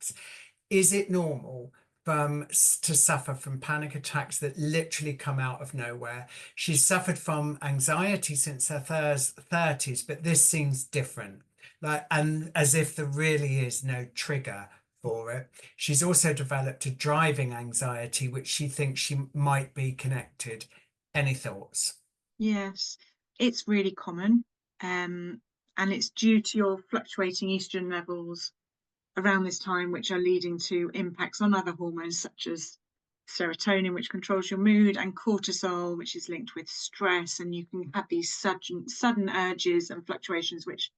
attacks. Is it normal to suffer from panic attacks that literally come out of nowhere? She's suffered from anxiety since her 30s, but this seems different. Like, and as if there really is no trigger for it. She's also developed a driving anxiety, which she thinks she might be connected. Any thoughts? Yes, it's really common, and it's due to your fluctuating estrogen levels around this time, which are leading to impacts on other hormones such as serotonin, which controls your mood, and cortisol, which is linked with stress. And you can have these sudden urges and fluctuations, which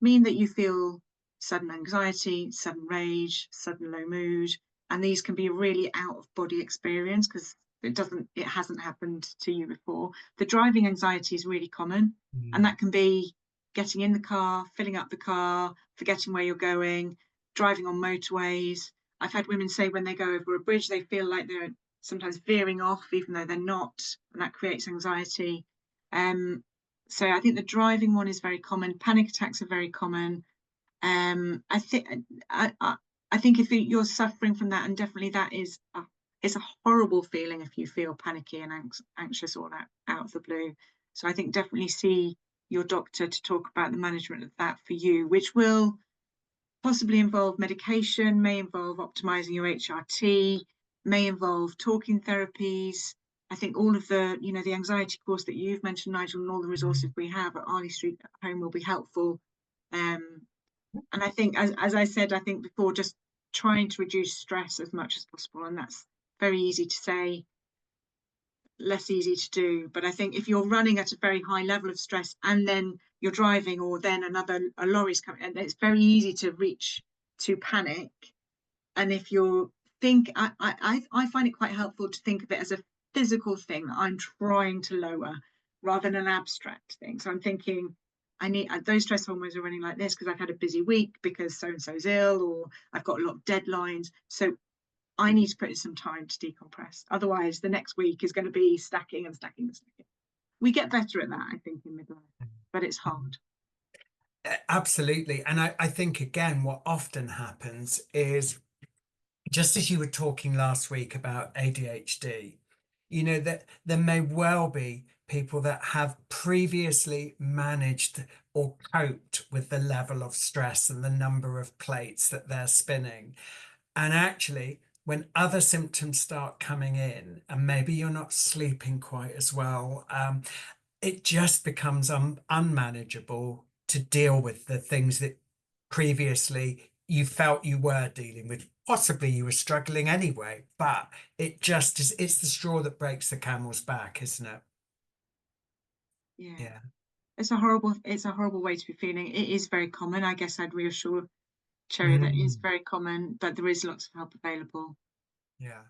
mean that you feel sudden anxiety, sudden rage, sudden low mood. And these can be a really out of body experience because it hasn't happened to you before. The driving anxiety is really common, and Mm. that can be getting in the car, filling up the car, forgetting where you're going, driving on motorways. I've had women say when they go over a bridge, they feel like they're sometimes veering off, even though they're not, and that creates anxiety. So I think the driving one is very common. Panic attacks are very common. I think I think if you're suffering from that, and definitely that is it's a horrible feeling if you feel panicky and anxious all out of the blue. So I think definitely see your doctor to talk about the management of that for you, which will possibly involve medication, may involve optimizing your HRT, may involve talking therapies. I think all of the anxiety course that you've mentioned, Nigel, and all the resources Mm. we have at Arley Street at Home will be helpful. And I think, as I said, I think before, just trying to reduce stress as much as possible. And that's very easy to say, less easy to do. But I think if you're running at a very high level of stress and then you're driving, or then a lorry's coming, and it's very easy to reach to panic. And if you're I find it quite helpful to think of it as a physical thing that I'm trying to lower rather than an abstract thing. So I'm thinking I need those stress hormones are running like this because I've had a busy week because so and so's ill, or I've got a lot of deadlines. So I need to put in some time to decompress. Otherwise, the next week is going to be stacking and stacking and stacking. We get better at that, I think, in midlife, but it's hard. Absolutely. And I think, again, what often happens is, just as you were talking last week about ADHD, that there may well be people that have previously managed or coped with the level of stress and the number of plates that they're spinning. And actually, when other symptoms start coming in, and maybe you're not sleeping quite as well, it just becomes unmanageable to deal with the things that previously you felt you were dealing with. Possibly you were struggling anyway, but it just is, it's the straw that breaks the camel's back, isn't it? Yeah. Yeah. It's a horrible way to be feeling. It is very common. I guess I'd reassure Cherry that is Mm. very common, but there is lots of help available. Yeah.